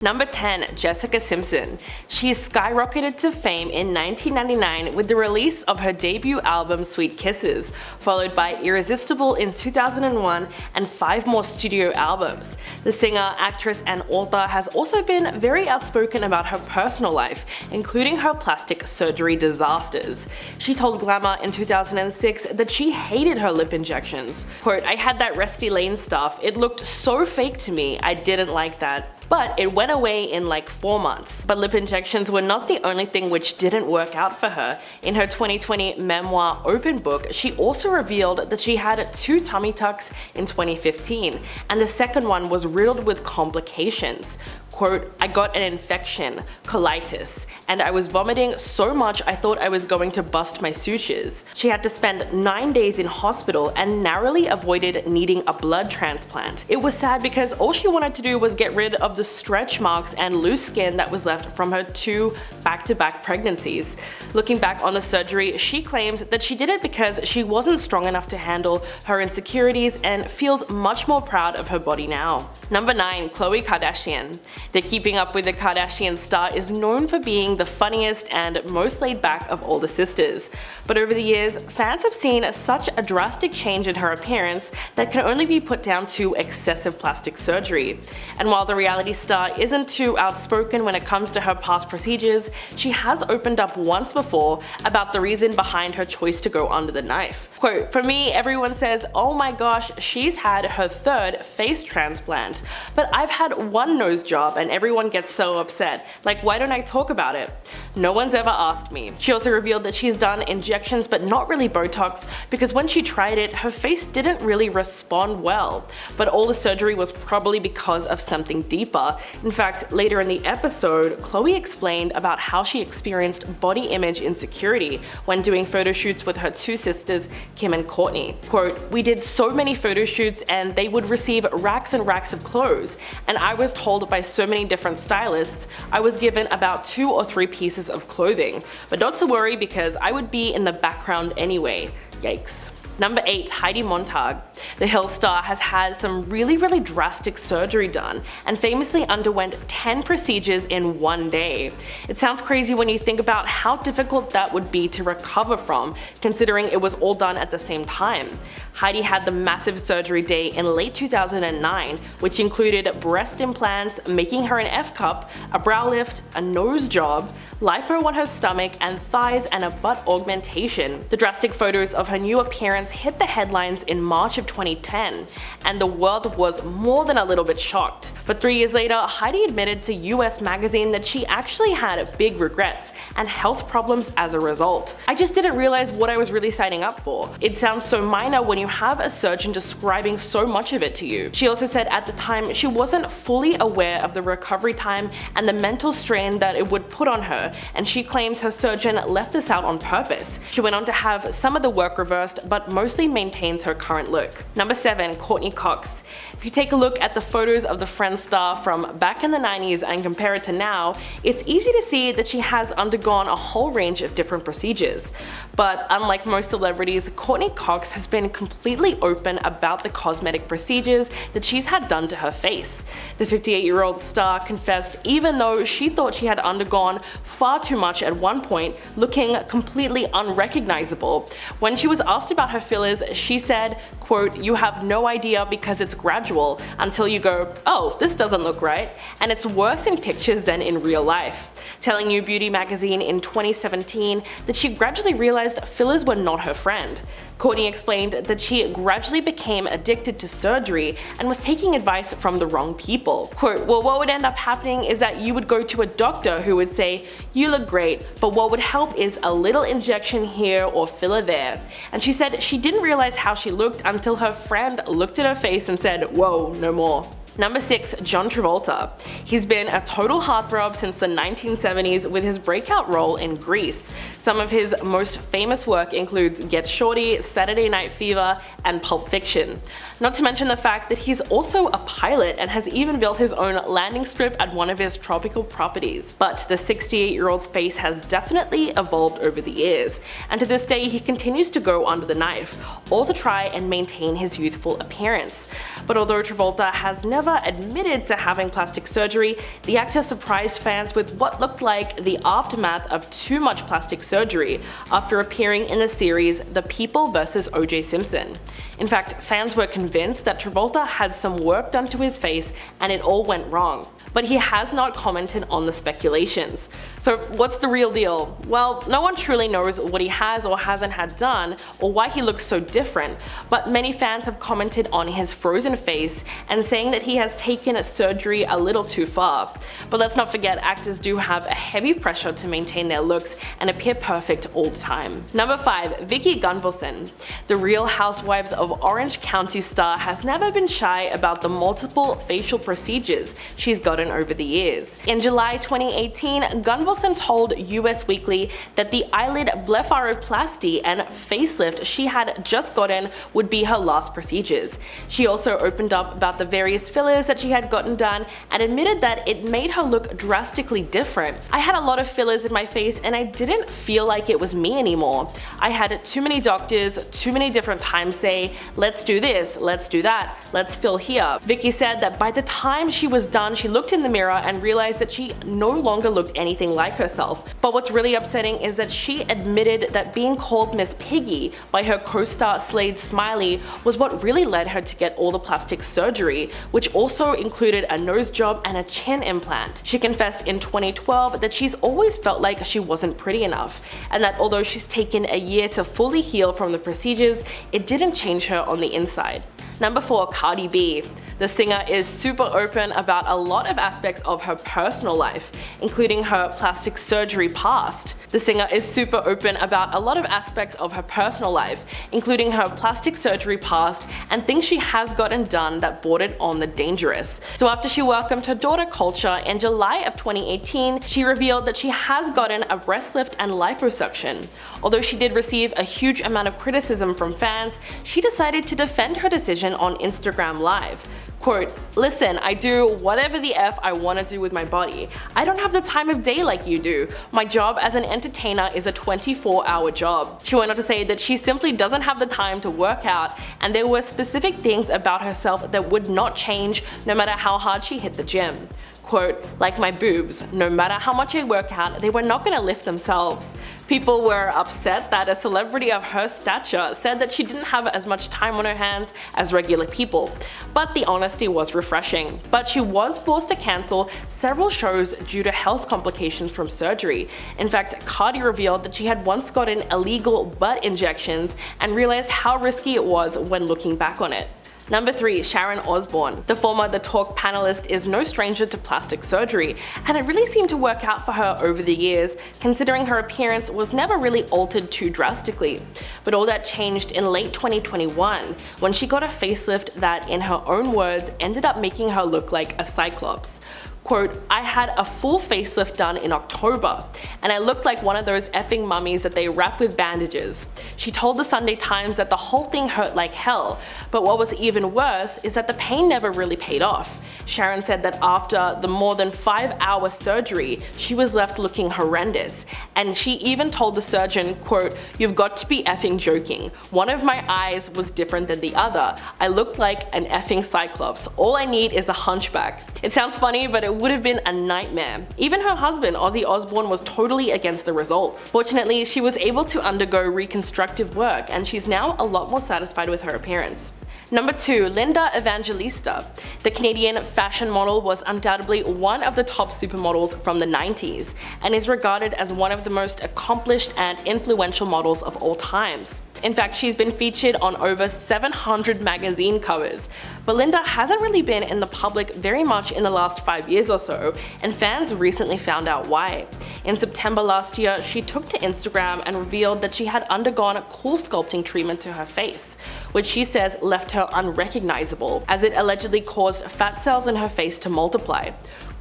Number 10. Jessica Simpson. She skyrocketed to fame in 1999 with the release of her debut album Sweet Kisses, followed by Irresistible in 2001 and 5 more studio albums. The singer, actress, and author has also been very outspoken about her personal life, including her plastic surgery disasters. She told Glamour in 2006 that she hated her lip injections. Quote, "I had that Rusty Lane stuff. It looked so fake to me. I didn't like that. But it went away in like 4 months. But lip injections were not the only thing which didn't work out for her. In her 2020 memoir Open Book, she also revealed that she had 2 tummy tucks in 2015, and the second one was riddled with complications. Quote, "I got an infection, colitis, and I was vomiting so much I thought I was going to bust my sutures." She had to spend 9 days in hospital and narrowly avoided needing a blood transplant. It was sad because all she wanted to do was get rid of the stretch marks and loose skin that was left from her 2 back-to-back pregnancies. Looking back on the surgery, she claims that she did it because she wasn't strong enough to handle her insecurities and feels much more proud of her body now. Number 9. Khloe Kardashian. The Keeping Up with the Kardashians star is known for being the funniest and most laid back of all the sisters. But over the years, fans have seen such a drastic change in her appearance that can only be put down to excessive plastic surgery. And while the reality star isn't too outspoken when it comes to her past procedures, she has opened up once before about the reason behind her choice to go under the knife. Quote, "For me, everyone says, oh my gosh, she's had her 3rd face transplant, but I've had 1 nose job and everyone gets so upset. Like, why don't I talk about it? No one's ever asked me." She also revealed that she's done injections but not really Botox because when she tried it, her face didn't really respond well. But all the surgery was probably because of something deeper. In fact, later in the episode, Khloe explained about how she experienced body image insecurity when doing photo shoots with her 2 sisters, Kim and Courtney. Quote, "We did so many photo shoots and they would receive racks and racks of clothes, and I was told by so many different stylists I was given about 2 or 3 pieces of clothing, but not to worry because I would be in the background anyway. Yikes." Number 8. Heidi Montag. The Hill star has had some really drastic surgery done and famously underwent 10 procedures in 1 day. It sounds crazy when you think about how difficult that would be to recover from, considering it was all done at the same time. Heidi had the massive surgery day in late 2009, which included breast implants, making her an F-cup, a brow lift, a nose job, lipo on her stomach and thighs, and a butt augmentation. The drastic photos of her new appearance hit the headlines in March of 2010, and the world was more than a little bit shocked. But 3 years later, Heidi admitted to US Magazine that she actually had big regrets and health problems as a result. "I just didn't realize what I was really signing up for. It sounds so minor when you have a surgeon describing so much of it to you." She also said at the time she wasn't fully aware of the recovery time and the mental strain that it would put on her, and she claims her surgeon left this out on purpose. She went on to have some of the work reversed, but mostly maintains her current look. Number 7. Courteney Cox. If you take a look at the photos of the Friends star from back in the 90s and compare it to now, it's easy to see that she has undergone a whole range of different procedures. But unlike most celebrities, Courteney Cox has been completely open about the cosmetic procedures that she's had done to her face. The 58-year-old star confessed even though she thought she had undergone far too much at one point, looking completely unrecognizable. When she was asked about her fillers, she said, quote, "You have no idea because it's gradual until you go, oh, this doesn't look right, and it's worse in pictures than in real life." Telling New Beauty magazine in 2017 that she gradually realized fillers were not her friend. Courtney explained that she gradually became addicted to surgery and was taking advice from the wrong people. Quote, "Well, what would end up happening is that you would go to a doctor who would say, you look great, but what would help is a little injection here or filler there." And she said she didn't realize how she looked until her friend looked at her face and said, "Whoa, no more." Number 6. John Travolta. He's been a total heartthrob since the 1970s with his breakout role in Grease. Some of his most famous work includes Get Shorty, Saturday Night Fever, and Pulp Fiction. Not to mention the fact that he's also a pilot and has even built his own landing strip at one of his tropical properties. But the 68-year-old's face has definitely evolved over the years, and to this day he continues to go under the knife, all to try and maintain his youthful appearance. But although Travolta has never never admitted to having plastic surgery, the actor surprised fans with what looked like the aftermath of too much plastic surgery after appearing in the series The People vs. O.J. Simpson. In fact, fans were convinced that Travolta had some work done to his face and it all went wrong. But he has not commented on the speculations. So what's the real deal? Well, no one truly knows what he has or hasn't had done or why he looks so different, but many fans have commented on his frozen face and saying that he has taken surgery a little too far. But let's not forget, actors do have a heavy pressure to maintain their looks and appear perfect all the time. Number 5. Vicki Gunvalson. The Real Housewives of Orange County star has never been shy about the multiple facial procedures she's gotten over the years. In July 2018, Gunvalson told US Weekly that the eyelid blepharoplasty and facelift she had just gotten would be her last procedures. She also opened up about the various fillers that she had gotten done and admitted that it made her look drastically different. "I had a lot of fillers in my face and I didn't feel like it was me anymore. I had too many doctors, too many different times say, let's do this, let's do that, let's fill here." Vicki said that by the time she was done, she looked in the mirror and realized that she no longer looked anything like herself. But what's really upsetting is that she admitted that being called Miss Piggy by her co-star Slade Smiley was what really led her to get all the plastic surgery, which also included a nose job and a chin implant. She confessed in 2012 that she's always felt like she wasn't pretty enough, and that although she's taken a year to fully heal from the procedures, it didn't change her on the inside. Number 4. Cardi B. The singer is super open about a lot of aspects of her personal life, including her plastic surgery past. The singer is super open about a lot of aspects of her personal life, including her plastic surgery past and things she has gotten done that bordered on the dangerous. So after she welcomed her daughter Culture in July of 2018, she revealed that she has gotten a breast lift and liposuction. Although she did receive a huge amount of criticism from fans, she decided to defend her decision on Instagram Live. Quote, "Listen, I do whatever the F I want to do with my body. I don't have the time of day like you do. My job as an entertainer is a 24-hour job." She went on to say that she simply doesn't have the time to work out, and there were specific things about herself that would not change no matter how hard she hit the gym. Quote, "Like my boobs, no matter how much I work out, they were not gonna lift themselves." People were upset that a celebrity of her stature said that she didn't have as much time on her hands as regular people, but the honesty was refreshing. But she was forced to cancel several shows due to health complications from surgery. In fact, Cardi revealed that she had once gotten illegal butt injections and realized how risky it was when looking back on it. Number 3. Sharon Osbourne. The former The Talk panelist is no stranger to plastic surgery, and it really seemed to work out for her over the years, considering her appearance was never really altered too drastically. But all that changed in late 2021, when she got a facelift that, in her own words, ended up making her look like a cyclops. Quote, "I had a full facelift done in October, and I looked like one of those effing mummies that they wrap with bandages." She told the Sunday Times that the whole thing hurt like hell, but what was even worse is that the pain never really paid off. Sharon said that after the more than 5-hour surgery, she was left looking horrendous, and she even told the surgeon, quote, "You've got to be effing joking. One of my eyes was different than the other. I looked like an effing cyclops. All I need is a hunchback." It sounds funny, but it would have been a nightmare. Even her husband, Ozzy Osbourne, was totally against the results. Fortunately, she was able to undergo reconstructive work, and she's now a lot more satisfied with her appearance. Number 2. Linda Evangelista. The Canadian fashion model was undoubtedly one of the top supermodels from the 90s, and is regarded as one of the most accomplished and influential models of all times. In fact, she's been featured on over 700 magazine covers. But Linda hasn't really been in the public very much in the last 5 years or so, and fans recently found out why. In September last year, she took to Instagram and revealed that she had undergone a cool sculpting treatment to her face, which she says left her unrecognizable, as it allegedly caused fat cells in her face to multiply.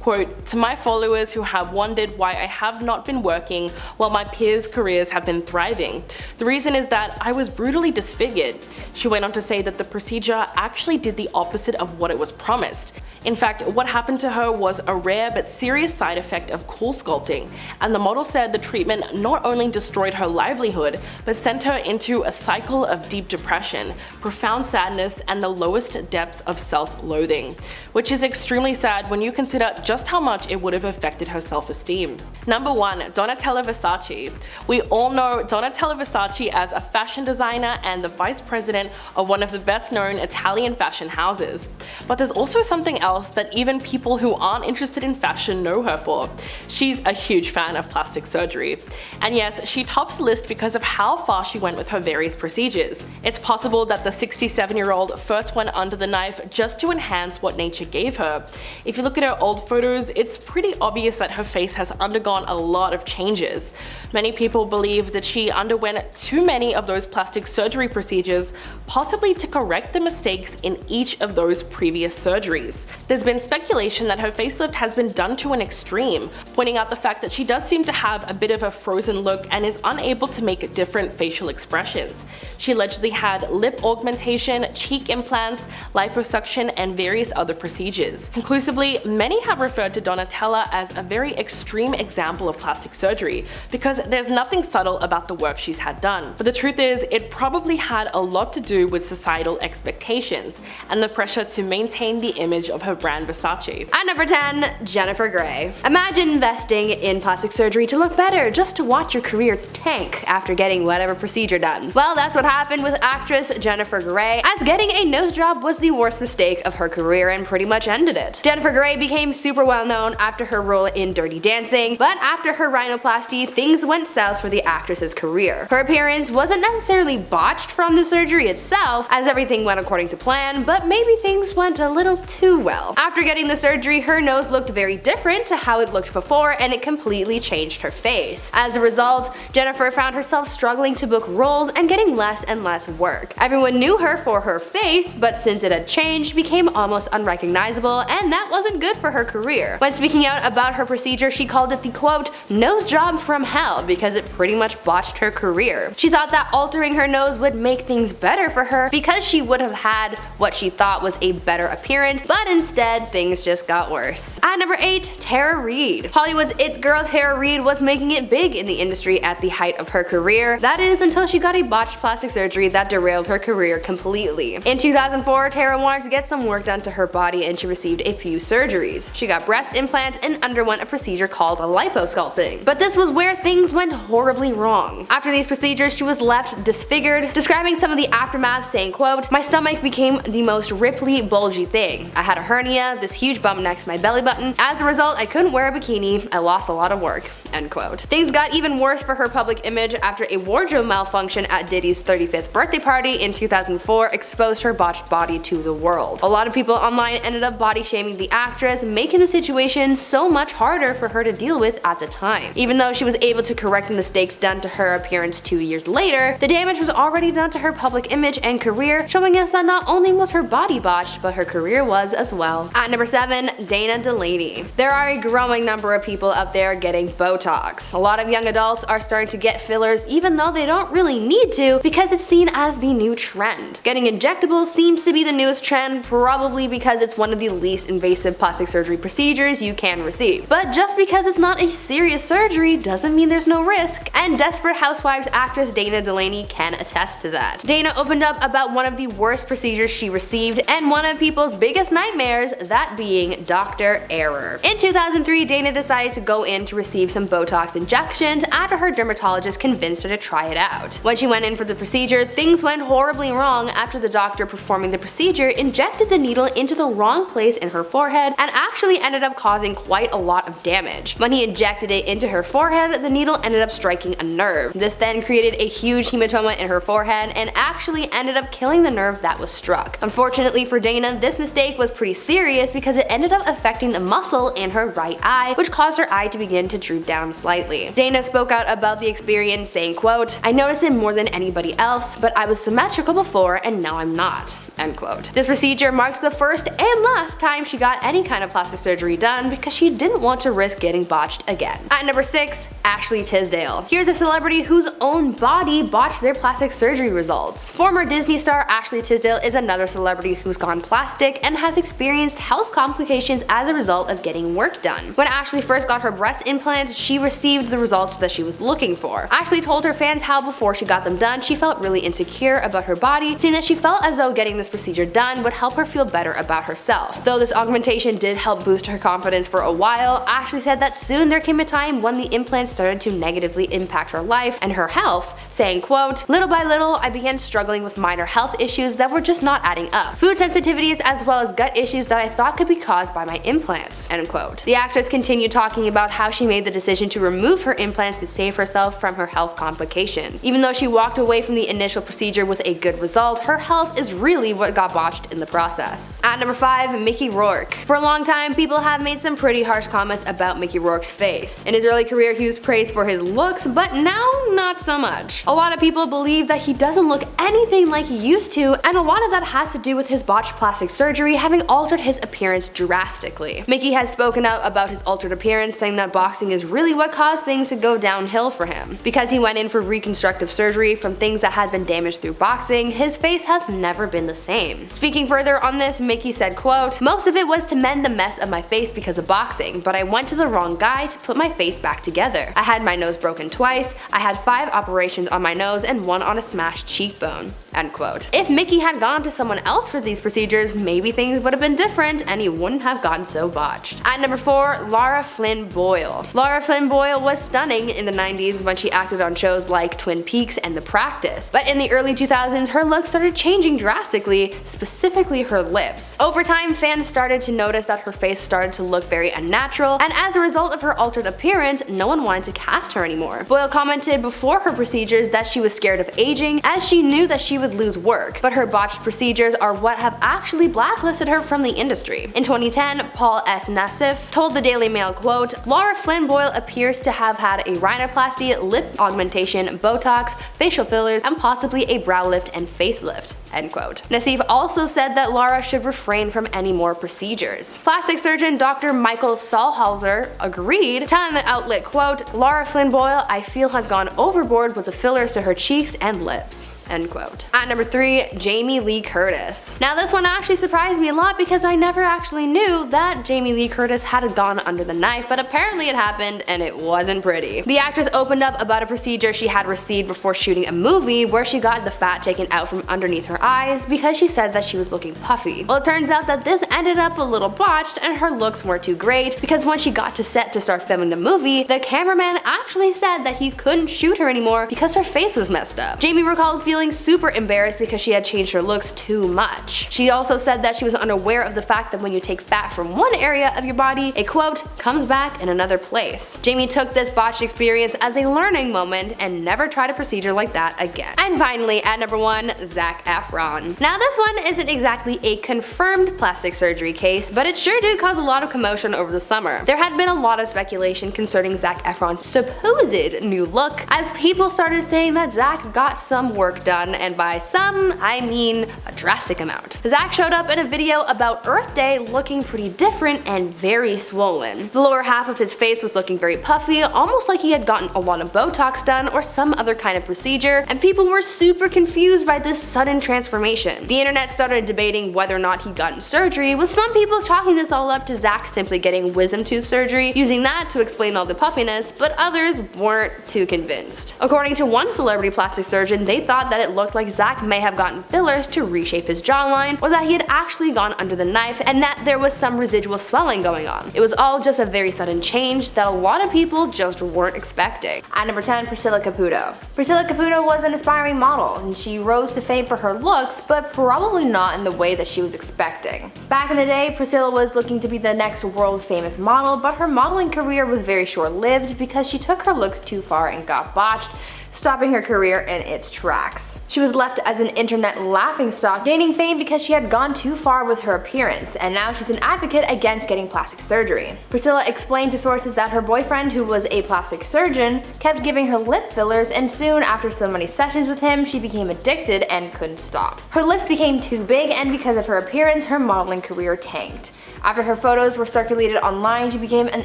Quote, "To my followers who have wondered why I have not been working while my peers' careers have been thriving, the reason is that I was brutally disfigured." She went on to say that the procedure actually did the opposite of what it was promised. In fact, what happened to her was a rare but serious side effect of cool sculpting, and the model said the treatment not only destroyed her livelihood, but sent her into a cycle of deep depression, profound sadness, and the lowest depths of self-loathing, which is extremely sad when you consider just how much it would have affected her self-esteem. Number 1. Donatella Versace. We all know Donatella Versace as a fashion designer and the vice president of one of the best known Italian fashion houses. But there's also something else that even people who aren't interested in fashion know her for. She's a huge fan of plastic surgery. And yes, she tops the list because of how far she went with her various procedures. It's possible that the 67-year-old first went under the knife just to enhance what nature gave her. If you look at her old photos, it's pretty obvious that her face has undergone a lot of changes. Many people believe that she underwent too many of those plastic surgery procedures, possibly to correct the mistakes in each of those previous surgeries. There's been speculation that her facelift has been done to an extreme, pointing out the fact that she does seem to have a bit of a frozen look and is unable to make different facial expressions. She allegedly had lip augmentation, cheek implants, liposuction, and various other procedures. Conclusively, many have referred to Donatella as a very extreme example of plastic surgery because there's nothing subtle about the work she's had done. But the truth is, it probably had a lot to do with societal expectations and the pressure to maintain the image of her brand Versace. At number 10, Jennifer Grey. Imagine investing in plastic surgery to look better just to watch your career tank after getting whatever procedure done. Well, that's what happened with actress Jennifer Grey, as getting a nose job was the worst mistake of her career and pretty much ended it. Jennifer Grey became super well known after her role in Dirty Dancing, but after her rhinoplasty, things went south for the actress's career. Her appearance wasn't necessarily botched from the surgery itself, as everything went according to plan, but maybe things went a little too well. After getting the surgery, her nose looked very different to how it looked before, and it completely changed her face. As a result, Jennifer found herself struggling to book roles and getting less and less work. Everyone knew her for her face, but since it had changed, became almost unrecognizable, and that wasn't good for her career. When speaking out about her procedure, she called it the quote, nose job from hell, because it pretty much botched her career. She thought that altering her nose would make things better for her because she would have had what she thought was a better appearance, but instead things just got worse. At number 8, Tara Reid. Hollywood's it girl Tara Reid was making it big in the industry at the height of her career. That is until she got a botched plastic surgery that derailed her career completely. In 2004, Tara wanted to get some work done to her body and she received a few surgeries. She got breast implants and underwent a procedure called liposculpting. But this was where things went horribly wrong. After these procedures, she was left disfigured, describing some of the aftermath saying, quote, my stomach became the most ripply, bulgy thing. I had a hernia, this huge bump next to my belly button. As a result, I couldn't wear a bikini. I lost a lot of work. End quote. Things got even worse for her public image after a wardrobe malfunction at Diddy's 35th birthday party in 2004 exposed her botched body to the world. A lot of people online ended up body shaming the actress, making the situation so much harder for her to deal with at the time. Even though she was able to correct the mistakes done to her appearance 2 years later, the damage was already done to her public image and career, showing us that not only was her body botched, but her career was as well. At number 7, Dana Delany. There are a growing number of people out there getting Botox. A lot of young adults are starting to get fillers even though they don't really need to because it's seen as the new trend. Getting injectables seems to be the newest trend, probably because it's one of the least invasive plastic surgery procedures you can receive. But just because it's not a serious surgery doesn't mean there's no risk, and Desperate Housewives actress Dana Delany can attest to that. Dana opened up about one of the worst procedures she received and one of people's biggest nightmares, that being Dr. Error. In 2003, Dana decided to go in to receive some Botox injections after her dermatologist convinced her to try it out. When she went in for the procedure, things went horribly wrong after the doctor performing the procedure injected the needle into the wrong place in her forehead and actually ended up causing quite a lot of damage. When he injected it into her forehead, the needle ended up striking a nerve. This then created a huge hematoma in her forehead and actually ended up killing the nerve that was struck. Unfortunately for Dana, this mistake was pretty serious because it ended up affecting the muscle in her right eye, which caused her eye to begin to droop down slightly. Dana spoke out about the experience saying, quote, I noticed it more than anybody else, but I was symmetrical before and now I'm not. End quote. This procedure marked the first and last time she got any kind of plastic surgery done because she didn't want to risk getting botched again. At number 6, Ashley Tisdale. Here's a celebrity whose own body botched their plastic surgery results. Former Disney star Ashley Tisdale is another celebrity who's gone plastic and has experienced experienced health complications as a result of getting work done. When Ashley first got her breast implants, she received the results that she was looking for. Ashley told her fans how before she got them done, she felt really insecure about her body, saying that she felt as though getting this procedure done would help her feel better about herself. Though this augmentation did help boost her confidence for a while, Ashley said that soon there came a time when the implants started to negatively impact her life and her health, saying, quote, "Little by little, I began struggling with minor health issues that were just not adding up. Food sensitivities as well as gut issues that I thought could be caused by my implants," end quote. The actress continued talking about how she made the decision to remove her implants to save herself from her health complications. Even though she walked away from the initial procedure with a good result, her health is really what got botched in the process. At number 5, Mickey Rourke. For a long time, people have made some pretty harsh comments about Mickey Rourke's face. In his early career, he was praised for his looks, but now not so much. A lot of people believe that he doesn't look anything like he used to, and a lot of that has to do with his botched plastic surgery having altered his appearance drastically. Mickey has spoken out about his altered appearance, saying that boxing is really what caused things to go downhill for him. Because he went in for reconstructive surgery from things that had been damaged through boxing, his face has never been the same. Speaking further on this, Mickey said, quote, "Most of it was to mend the mess of my face because of boxing, but I went to the wrong guy to put my face back together. I had my nose broken twice, I had 5 operations on my nose and 1 on a smashed cheekbone," end quote. If Mickey had gone to someone else for these procedures, maybe things would have been different and he wouldn't have gotten so botched. At number 4, Lara Flynn Boyle. Lara Flynn Boyle was stunning in the 90s when she acted on shows like Twin Peaks and The Practice, but in the early 2000s her look started changing drastically, specifically her lips. Over time, fans started to notice that her face started to look very unnatural, and as a result of her altered appearance, no one wanted to cast her anymore. Boyle commented before her procedures that she was scared of aging, as she knew that she would lose work, but her botched procedures are what have actually blacklisted her from the industry. In 2010, Paul S. Nassif told the Daily Mail, quote, "Lara Flynn Boyle appears to have had a rhinoplasty, lip augmentation, Botox, facial fillers, and possibly a brow lift and facelift," end quote. Nassif also said that Lara should refrain from any more procedures. Plastic surgeon Dr. Michael Saulhauser agreed, telling the outlet, quote, "Lara Flynn Boyle, I feel, has gone overboard with the fillers to her cheeks and lips," end quote. At number 3, Jamie Lee Curtis. Now this one actually surprised me a lot because I never actually knew that Jamie Lee Curtis had gone under the knife, but apparently it happened and it wasn't pretty. The actress opened up about a procedure she had received before shooting a movie where she got the fat taken out from underneath her eyes because she said that she was looking puffy. Well, it turns out that this ended up a little botched and her looks weren't too great because when she got to set to start filming the movie, the cameraman actually said that he couldn't shoot her anymore because her face was messed up. Jamie recalled feeling super embarrassed because she had changed her looks too much. She also said that she was unaware of the fact that when you take fat from one area of your body, it, quote, "comes back in another place." Jamie took this botched experience as a learning moment and never tried a procedure like that again. And finally, at number 1, Zac Efron. Now this one isn't exactly a confirmed plastic surgery case, but it sure did cause a lot of commotion over the summer. There had been a lot of speculation concerning Zac Efron's supposed new look, as people started saying that Zac got some work done, and by some, I mean a drastic amount. Zac showed up in a video about Earth Day looking pretty different and very swollen. The lower half of his face was looking very puffy, almost like he had gotten a lot of Botox done or some other kind of procedure, and people were super confused by this sudden transformation. The internet started debating whether or not he'd gotten surgery, with some people chalking this all up to Zac simply getting wisdom tooth surgery, using that to explain all the puffiness, but others weren't too convinced. According to one celebrity plastic surgeon, they thought that it looked like Zac may have gotten fillers to reshape his jawline, or that he had actually gone under the knife and that there was some residual swelling going on. It was all just a very sudden change that a lot of people just weren't expecting. At number 10, Priscilla Caputo. Priscilla Caputo was an aspiring model, and she rose to fame for her looks, but probably not in the way that she was expecting. Back in the day, Priscilla was looking to be the next world famous model, but her modeling career was very short-lived because she took her looks too far and got botched, stopping her career in its tracks. She was left as an internet laughingstock, gaining fame because she had gone too far with her appearance, and now she's an advocate against getting plastic surgery. Priscilla explained to sources that her boyfriend, who was a plastic surgeon, kept giving her lip fillers, and soon after so many sessions with him, she became addicted and couldn't stop. Her lips became too big, and because of her appearance, her modeling career tanked. After her photos were circulated online, she became an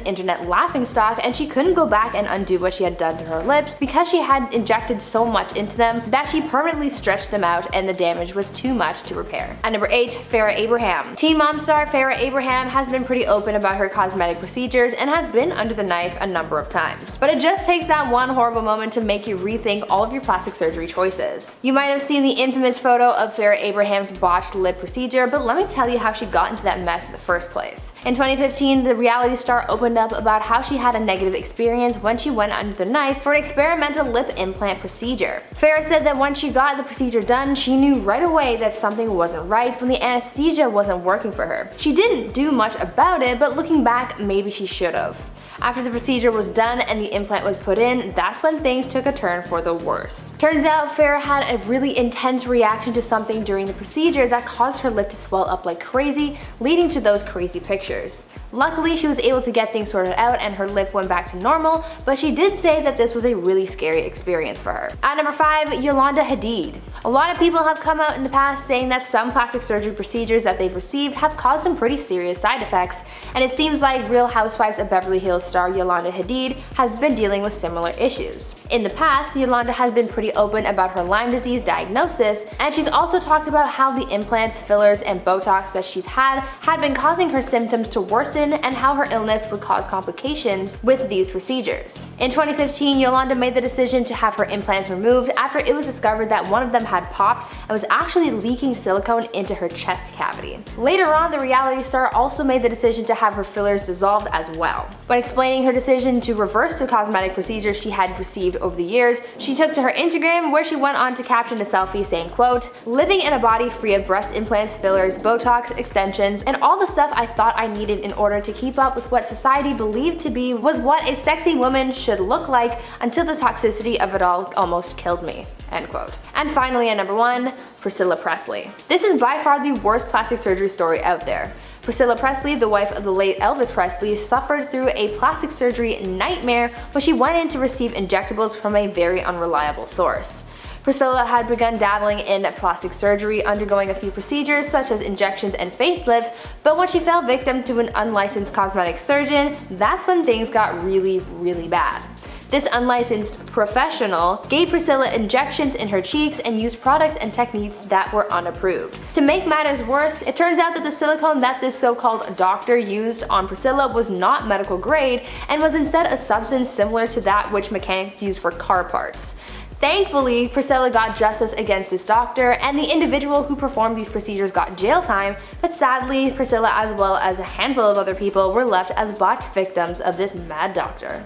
internet laughingstock, and she couldn't go back and undo what she had done to her lips because she had injected so much into them that she permanently stretched them out and the damage was too much to repair. At number 8, Farrah Abraham. Teen Mom star Farrah Abraham has been pretty open about her cosmetic procedures and has been under the knife a number of times. But it just takes that one horrible moment to make you rethink all of your plastic surgery choices. You might have seen the infamous photo of Farrah Abraham's botched lip procedure, but let me tell you how she got into that mess in the first place. In 2015, the reality star opened up about how she had a negative experience when she went under the knife for an experimental lip implant procedure. Farrah said that when she got the procedure done, she knew right away that something wasn't right when the anesthesia wasn't working for her. She didn't do much about it, but looking back, maybe she should have. After the procedure was done and the implant was put in, that's when things took a turn for the worse. Turns out Farrah had a really intense reaction to something during the procedure that caused her lip to swell up like crazy, leading to those crazy pictures. Luckily, she was able to get things sorted out and her lip went back to normal, but she did say that this was a really scary experience for her. At number 5, Yolanda Hadid. A lot of people have come out in the past saying that some plastic surgery procedures that they've received have caused some pretty serious side effects, and it seems like Real Housewives of Beverly Hills star Yolanda Hadid has been dealing with similar issues. In the past, Yolanda has been pretty open about her Lyme disease diagnosis, and she's also talked about how the implants, fillers, and Botox that she's had been causing her symptoms to worsen and how her illness would cause complications with these procedures. In 2015, Yolanda made the decision to have her implants removed after it was discovered that one of them had popped and was actually leaking silicone into her chest cavity. Later on, the reality star also made the decision to have her fillers dissolved as well. When explaining her decision to reverse the cosmetic procedures she had received over the years, she took to her Instagram where she went on to caption a selfie saying, quote, "Living in a body free of breast implants, fillers, Botox, extensions, and all the stuff I thought I needed in order to keep up with what society believed to be was what a sexy woman should look like until the toxicity of it all almost killed me." End quote. And finally at number 1, Priscilla Presley. This is by far the worst plastic surgery story out there. Priscilla Presley, the wife of the late Elvis Presley, suffered through a plastic surgery nightmare when she went in to receive injectables from a very unreliable source. Priscilla had begun dabbling in plastic surgery, undergoing a few procedures such as injections and facelifts, but when she fell victim to an unlicensed cosmetic surgeon, that's when things got really, really bad. This unlicensed professional gave Priscilla injections in her cheeks and used products and techniques that were unapproved. To make matters worse, it turns out that the silicone that this so-called doctor used on Priscilla was not medical grade and was instead a substance similar to that which mechanics use for car parts. Thankfully, Priscilla got justice against this doctor, and the individual who performed these procedures got jail time, but sadly, Priscilla as well as a handful of other people were left as botched victims of this mad doctor.